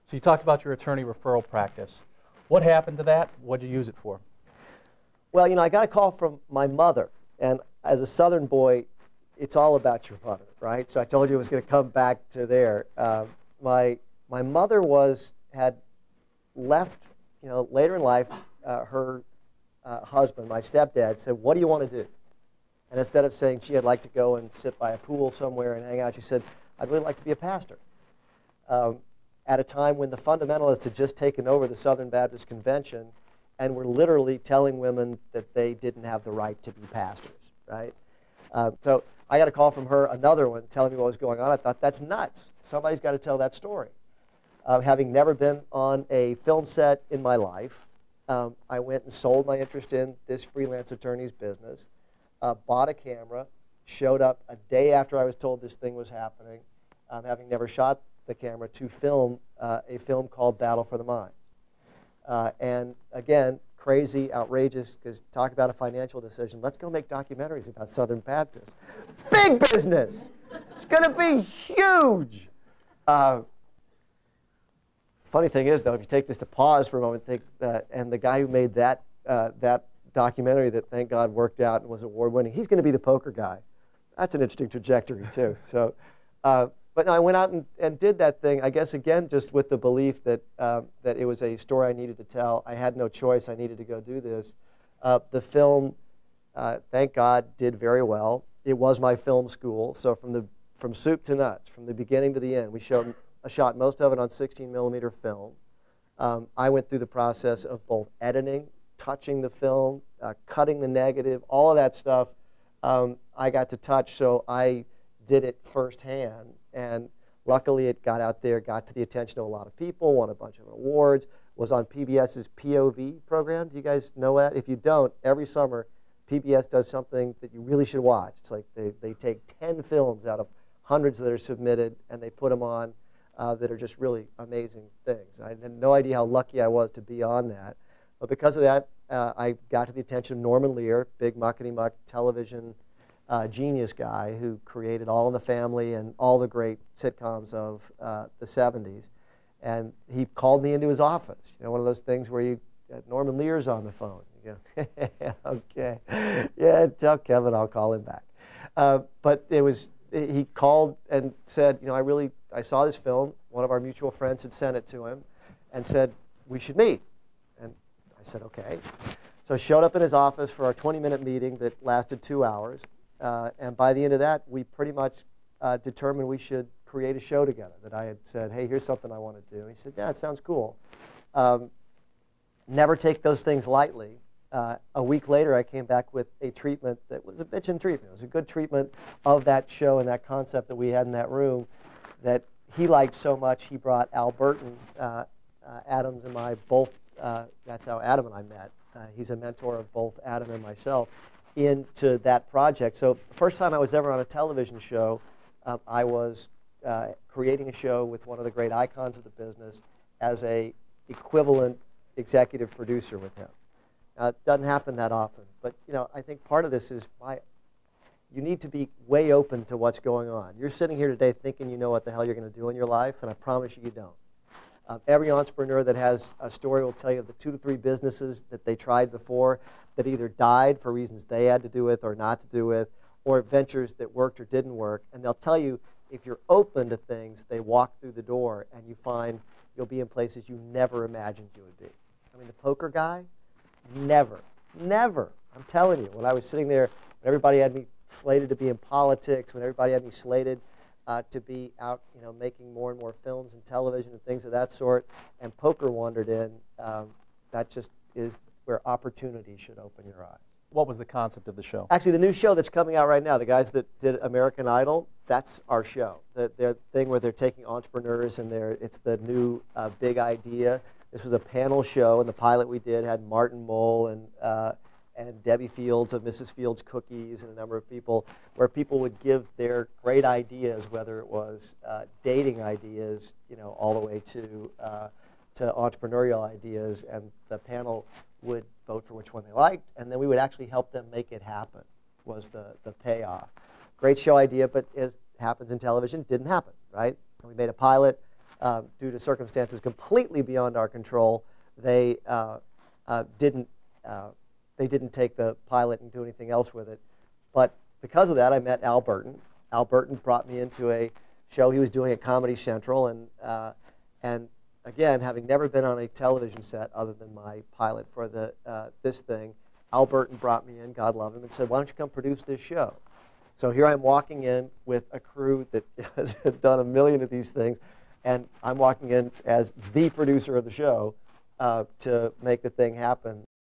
So you talked about your attorney referral practice. What happened to that? What did you use it for? Well, you know, I got a call from my mother, and as a Southern boy, it's all about your mother, right? So I told you I was going to come back to there. My mother had left, you know, later in life. Her husband, my stepdad, said, "What do you want to do?" And instead of saying she'd like to go and sit by a pool somewhere and hang out, she said, "I'd really like to be a pastor." At a time when the fundamentalists had just taken over the Southern Baptist Convention and were literally telling women that they didn't have the right to be pastors, right? So I got a call from her, another one, telling me what was going on. I thought, that's nuts. Somebody's got to tell that story. Having never been on a film set in my life, I went and sold my interest in this freelance attorney's business, bought a camera, showed up a day after I was told this thing was happening, having never shot the camera, to film a film called Battle for the Mind. And again, crazy, outrageous, because talk about a financial decision. Let's go make documentaries about Southern Baptists. Big business! It's going to be huge! Funny thing is, though, if you take this to pause for a moment, think that, and the guy who made that documentary that, thank God, worked out and was award-winning, he's going to be the poker guy. That's an interesting trajectory, too. So, but no, I went out and did that thing, I guess, again, just with the belief that, that it was a story I needed to tell. I had no choice. I needed to go do this. The film, thank God, did very well. It was my film school. So from soup to nuts, from the beginning to the end, we shot most of it on 16mm film. I went through the process of both editing, touching the film, cutting the negative, all of that stuff I got to touch, so I did it firsthand. And luckily it got out there, got to the attention of a lot of people, won a bunch of awards, was on PBS's POV program. Do you guys know that? If you don't, every summer PBS does something that you really should watch. It's like they take 10 films out of hundreds that are submitted and they put them on that are just really amazing things. I had no idea how lucky I was to be on that. But because of that, I got to the attention of Norman Lear, big muckety-muck television genius guy who created All in the Family and all the great sitcoms of the 70s. And he called me into his office. You know, one of those things where Norman Lear's on the phone. You go, okay, yeah, tell Kevin I'll call him back. But he called and said, you know, I saw this film. One of our mutual friends had sent it to him and said, we should meet. And I said, okay. So I showed up in his office for our 20-minute meeting that lasted 2 hours. And by the end of that, we pretty much determined we should create a show together. That I had said, hey, here's something I want to do. And he said, yeah, it sounds cool. Never take those things lightly. A week later, I came back with a treatment that was a bitchin' treatment. It was a good treatment of that show and that concept that we had in that room that he liked so much. He brought Al Burton, Adams and I both, that's how Adam and I met. He's a mentor of both Adam and myself, into that project. So the first time I was ever on a television show, I was creating a show with one of the great icons of the business as a equivalent executive producer with him. It doesn't happen that often, but you know, I think part of this is you need to be way open to what's going on. You're sitting here today thinking you know what the hell you're going to do in your life, and I promise you, you don't. Every entrepreneur that has a story will tell you of the 2 to 3 businesses that they tried before that either died for reasons they had to do with or not to do with, or ventures that worked or didn't work. And they'll tell you if you're open to things, they walk through the door and you find you'll be in places you never imagined you would be. I mean, the poker guy, never. I'm telling you, when I was sitting there, when everybody had me slated to be in politics, when everybody had me slated to be out, you know, making more and more films and television and things of that sort, and poker wandered in, that just is where opportunity should open your eyes. What was the concept of the show? Actually, the new show that's coming out right now, the guys that did American Idol, that's our show. Their thing where they're taking entrepreneurs and it's the new big idea. This was a panel show, and the pilot we did had Martin Mull and Debbie Fields of Mrs. Fields Cookies and a number of people, where people would give their great ideas, whether it was dating ideas, you know, all the way to entrepreneurial ideas, and the panel would vote for which one they liked, and then we would actually help them make it happen, was the payoff. Great show idea, but as happens in television, didn't happen, right? We made a pilot, due to circumstances completely beyond our control, they didn't take the pilot and do anything else with it. But because of that, I met Al Burton. Al Burton brought me into a show he was doing at Comedy Central, and again, having never been on a television set other than my pilot for this thing, Al Burton brought me in, God love him, and said, "Why don't you come produce this show?" So here I'm walking in with a crew that has done a million of these things, and I'm walking in as the producer of the show to make the thing happen.